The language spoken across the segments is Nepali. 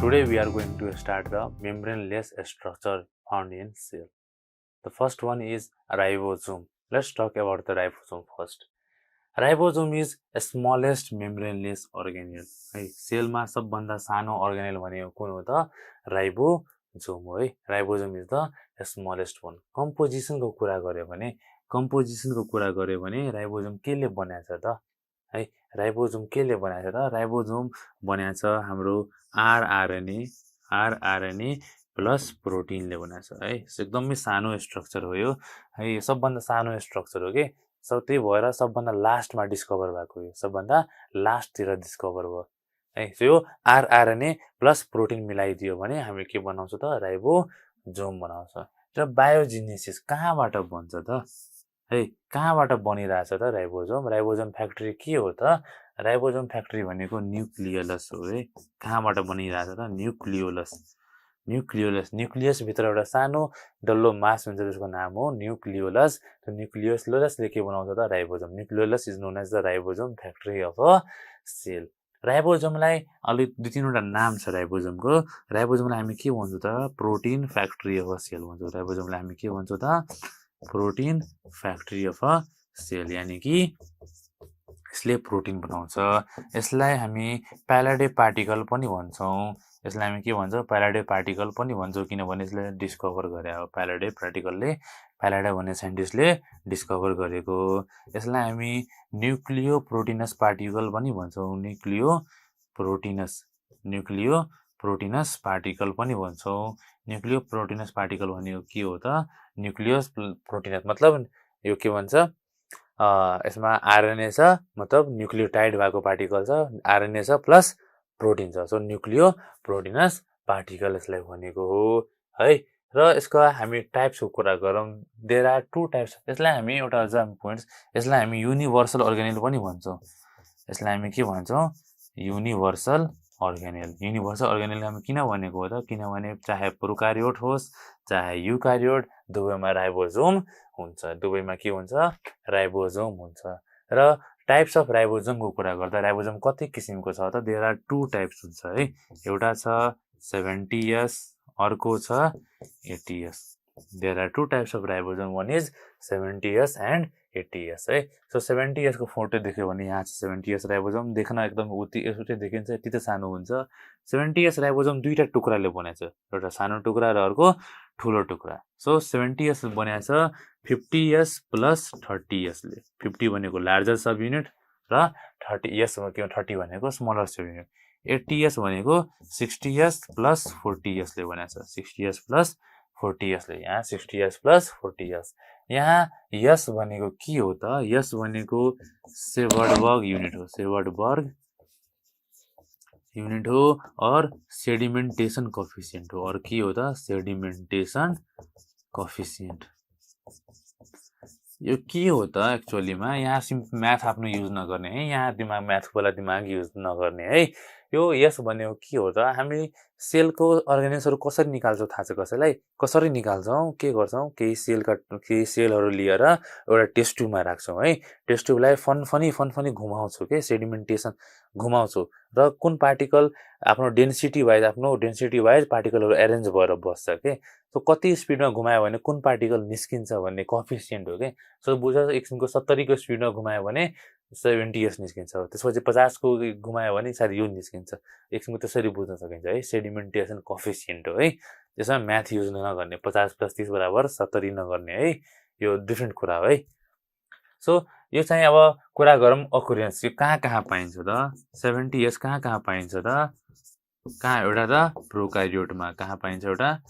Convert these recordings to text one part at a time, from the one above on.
Today we are going to start the membraneless structure found in cell. The first one is ribosome. Let's talk about the ribosome first. Ribosome is the smallest membraneless organelle. सेलमा सबभन्दा सानो अर्गेनेल भनेको कुन हो त राइबोसोम हो है. Ribosome is the smallest one. कम्पोजिसनको कुरा गर्यो भने राइबोसोम केले बनाएको छ त है. राइबोसोम केले बनाएको छ त राइबोसोम बनाएको छ हाम्रो आरआरएनए प्लस प्रोटिनले बनाएको छ है. एकदमै सानो स्ट्रक्चर हो यो है. यो सबभन्दा सानो स्ट्रक्चर हो के. त्यही भएर सबभन्दा लास्टमा डिस्कभर भएको यो. सबभन्दा लास्टतिर डिस्कभर भयो है. यो आरआरएनए प्लस प्रोटिन मिलाइदियो भने हामी के बनाउँछ त राइबोसोम बनाउँछ. र बायोजेनेसिस कहाँबाट बन्छ त है. कहाँबाट बनिरहेछ त राइबोसोम. राइबोसोम फ्याक्ट्री के हो त. राइबोसोम फ्याक्ट्री भनेको न्युक्लियस हो है. कहाँबाट बनिरहेछ त न्युक्लियस भित्र एउटा सानो डल्लो मास हुन्छ त्यसको नाम हो न्युक्लियोलस. त्यो न्युक्लियोलसले के बनाउँछ त ribosome. Nucleolus is known as the ribosome factory of a cell. राइबोसोमलाई अलि दुई तीनवटा नाम छ राइबोसोमको. राइबोसोमलाई हामी के भन्छौँ त protein factory of a cell भन्छौँ. राइबोसोमलाई हामी के भन्छौँ त protein factory of a cell. यानि कि यसले प्रोटिन बनाउँछ. यसलाई हामी प्यालाडे पार्टिकल पनि भन्छौँ. यसलाई हामी के भन्छौँ प्यालाडे पार्टिकल पनि भन्छौँ किनभने यसले डिस्कभर गरे हो. प्यालाडे भन्ने साइन्टिस्टले डिस्कभर गरेको. यसलाई हामी न्युक्लियो प्रोटिनस पार्टिकल पनि भन्छौँ. न्युक्लियो प्रोटिनस पार्टिकल पनि भन्छौँ. न्युक्लियो प्रोटिनस पार्टिकल भनेको के हो त न्युक्लियस प्रोटिनस मतलब यो के भन्छ यसमा आरएनए छ मतलब न्युक्लियोटाइड भएको पार्टिकल छ. आरएनए छ प्लस प्रोटिन छ. सो न्युक्लियो प्रोटिनस पार्टिकल यसलाई भनेको हो है. र यसको हामी टाइप्सको कुरा गरौँ. There are two types. यसलाई हामी एउटा पोइन्ट्स यसलाई हामी युनिभर्सल अर्गेनेल पनि भन्छौँ. यसलाई हामी के भन्छौँ युनिभर्सल अर्गेनेल. युनिभर्सल अर्गेनेल हामी किन भनेको हो त किनभने चाहे प्रोकार्योट होस् चाहे युकार्योट दुवैमा राइबोसोम हुन्छ. दुवैमा के हुन्छ राइबोसोम हुन्छ. र टाइप्स अफ राइबोसोमको कुरा गर्दा राइबोसोम कति किसिमको छ त देयर आर टु टाइप्स हुन्छ है. एउटा छ 70S अर्को छ 80S. There are two types of ribosome. One is 70S and 80S है. सो 70S को फोटो देख्यो भने यहाँ छ 70S राइबोसोम. देख्न एकदम उति देखिन्छ यति त सानो हुन्छ. 70S राइबोसोम दुईटा टुक्राले बनाएको छ. एउटा सानो टुक्रा र अर्को ठुलो टुक्रा. सो 70S बनाएको छ 50S प्लस 30S ले. 50 भनेको लार्जर सब युनिट र 30 भनेको स्मलर सब युनिट. 80S भनेको 60S प्लस 40S ले बनाएको छ. 60S प्लस 40S ले. यहाँ 60S प्लस 40S. यहाँ यस भनेको के हो त यस भनेको सेभर्डबर्ग युनिट हो. सेभर्डबर्ग युनिट हो और सेडिमेन्टेसन कोफिसिएन्ट हो. और के हो त सेडिमेन्टेसन कोफिसिएन्ट. यो के हो त एक्चुअलीमा यहाँ म्याथ आफ्नो युज नगर्ने है. यहाँ दिमाग युज नगर्ने है. यो यस भनेको के हो त हामी सेलको अर्गेनेल्सहरू कसरी निकाल्छौँ थाहा छ कसैलाई. कसरी निकाल्छौँ के गर्छौँ केही सेलहरू लिएर एउटा टेस्ट ट्युबमा राख्छौँ है. टेस्ट ट्युबलाई फनफनी घुमाउँछु के सेडिमेन्टेसन घुमाउँछु र कुन पार्टिकल आफ्नो डेन्सिटी वाइज पार्टिकलहरू एरेन्ज भएर बस्छ के. सो कति स्पिडमा घुमायो भने कुन पार्टिकल निस्किन्छ भन्ने कोफिसिएन्ट हो के. सो बुझ एक किसिमको 70 को स्पिडमा घुमायो भने 70S निस्किन्छ. त्यसपछि 50 को घुमायो भने सायद यो निस्किन्छ. एक किसिमको त्यसरी बुझ्न सकिन्छ है. सेडिमेन्टेसन कोफिसिएन्ट हो है. त्यसमा म्याथ युज नगर्ने. 50 + 30 = 70 नगर्ने है. यो डिफ्रेन्ट कुरा हो है. सो यो चाहिँ अब कुरा गरौँ अकुरेन्स. यो कहाँ पाइन्छ त 70S कहाँ पाइन्छ त एउटा त प्रोकार्योटमा कहाँ पाइन्छ एउटा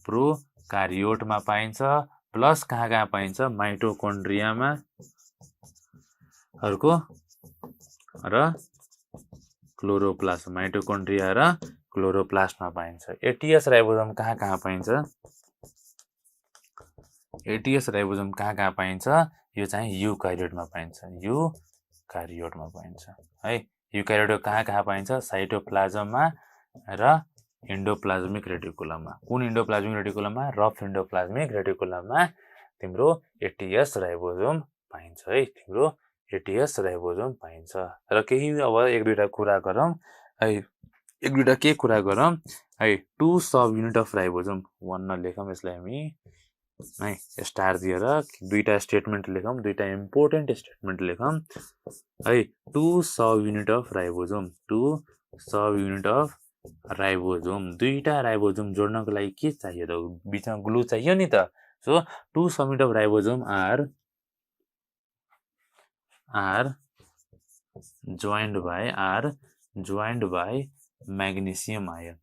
प्रोकार्योटमा पाइन्छ. प्लस कहाँ पाइन्छ माइटोकोन्ड्रियामा अर्को र क्लोरोप्लास्ट. माइटोकोन्ड्रिया र क्लोरोप्लास्टमा पाइन्छ. 80S राइबोसोम कहाँ पाइन्छ. 80S राइबोसोम कहाँ पाइन्छ यो चाहिँ युकार्योटमा पाइन्छ. युकार्योटमा पाइन्छ है. युकार्योट कहाँ पाइन्छ साइटोप्लाज्ममा र एन्डोप्लाज्मिक रेटिकुलममा. कुन एन्डोप्लाज्मिक रेटिकुलममा रफ एन्डोप्लाज्मिक रेटिकुलममा तिम्रो 80S राइबोसोम पाइन्छ है. तिम्रो 80S राइबोसोम पाइन्छ. र केही अब एक दुईटा कुरा गरौँ है. एक दुईटा के कुरा गरौँ है। 2 सब युनिट अफ राइबोसोम 1 नलेखौँ यसलाई हामी है स्टार दिएर दुईटा स्टेटमेन्ट लेखौँ, दुईटा इम्पोर्टेन्ट स्टेटमेन्ट लेखौँ है। 2 subunit of ribosome, 2 subunit of ribosome, दुईटा राइबोसोम जोड्नको लागि के चाहियो त? बिचमा ग्लु चाहियो नि त। So 2 subunit of ribosome are joined by magnesium ion,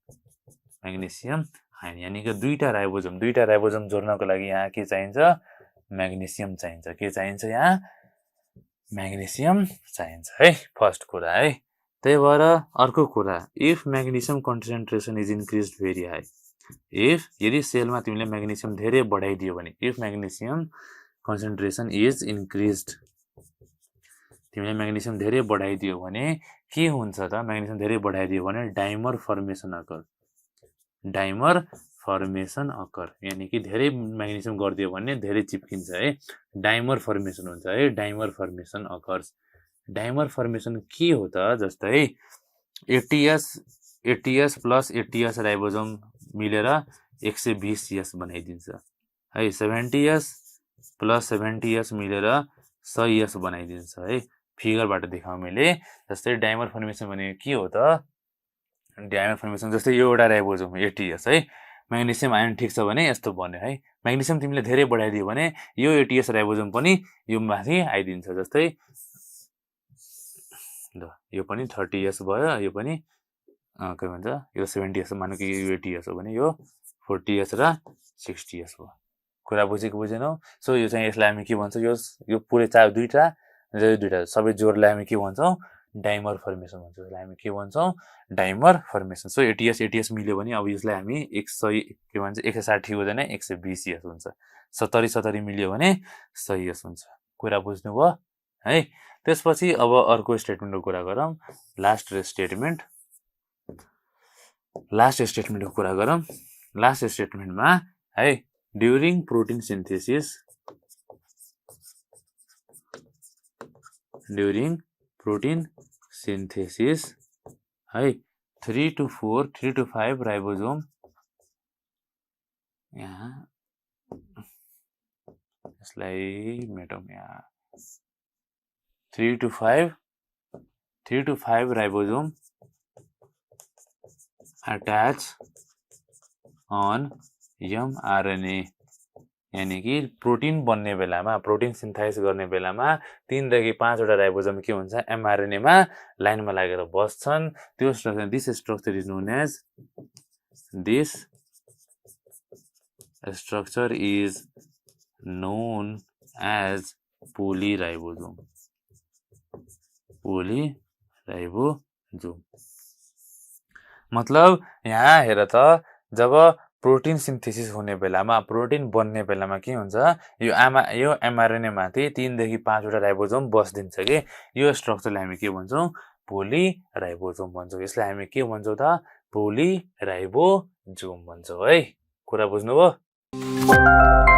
यानी कि दुईटा राइबोसोम जोड्नको लागि यहाँ के चाहिन्छ? म्याग्नेसियम चाहिन्छ। के चाहिन्छ यहाँ? म्याग्नेसियम चाहिन्छ है, फर्स्ट कुरा है। त्यही भएर अर्को कुरा, if magnesium concentration is increased very high, यदि सेलमा तिमीले म्याग्नेसियम धेरै बढाइदियो भने, if magnesium concentration is increased, तिमीले म्याग्नेसियम धेरै बढाइदियो भने के हुन्छ त? म्याग्नेसियम धेरै बढाइदियो भने डाइमर फर्मेसन अकर, यानी कि धेरै म्याग्नेसियम गरिदियो भने धेरै चिप्किन्छ है, डाइमर फर्मेसन हुन्छ है, dimer formation occurs. Dimer formation के हो त? जस्तै ATS प्लस ATS राइबोसोम मिलेर 120S बनाइदिन्छ है, 70S प्लस 70S मिलेर 100S बनाइदिन्छ है। फिगरबाट देखाउँ मैले। जस्तै डाइमर फर्मेसन भनेको के हो त? डाइमर फर्मेसन जस्तै यो एउटा राइबोसोम ATS है, म्याग्नेसियम आयन ठिक छ भने यस्तो बन्यो है। म्याग्नेसियम तिमीले धेरै बढाइदियो भने यो ATS राइबोसोम पनि यो माथि आइदिन्छ। जस्तै ल यो पनि 30S भयो, यो पनि के भन्छ यो 70S, मानौँ कि यो ATS हो भने यो 40S र 60S भयो। कुरा बुझेको बुझेनौ? सो यो चाहिँ यसलाई हामी के भन्छौँ? यो पुरै दुईटा सबै जोडलाई हामी के भन्छौँ? डाइमर फर्मेसन भन्छौँ। यसलाई हामी के भन्छौँ? Dimer formation. सो ATS मिल्यो भने अब यसलाई हामी 160 हुँदैन 120S हुन्छ। 70 मिल्यो भने 100S हुन्छ। कुरा बुझ्नुभयो है? त्यसपछि अब अर्को स्टेटमेन्टको कुरा गरौँ। लास्ट स्टेटमेन्टको कुरा गरौँ। लास्ट स्टेटमेन्टमा है, ड्युरिङ प्रोटिन सिन्थेसिस है 3 to 5 राइबोसोम, यहाँ यसलाई मेटौँ, यहाँ 3 to 5 ribosome attach on mRNA, यानी कि प्रोटिन बन्ने बेलामा, प्रोटिन सिन्थाइज गर्ने बेलामा 3 देखि 5 वटा राइबोसोम के हुन्छ? mRNA मा लाइनमा लागेर बस्छन्। त्यो structure, this structure is known as polyribosome. मतलब यहाँ हेर त, जब प्रोटिन सिन्थेसिस हुने बेलामा, प्रोटिन बन्ने बेलामा के हुन्छ? यो mRNA माथि 3 देखि 5 वटा राइबोसोम बस्दिन्छ कि यो स्ट्रक्चरलाई हामी के भन्छौँ? पोलिराइबोसोम भन्छौँ। यसलाई हामी के भन्छौँ त? पोलिराइबोसोम भन्छौँ है। कुरा बुझ्नुभयो?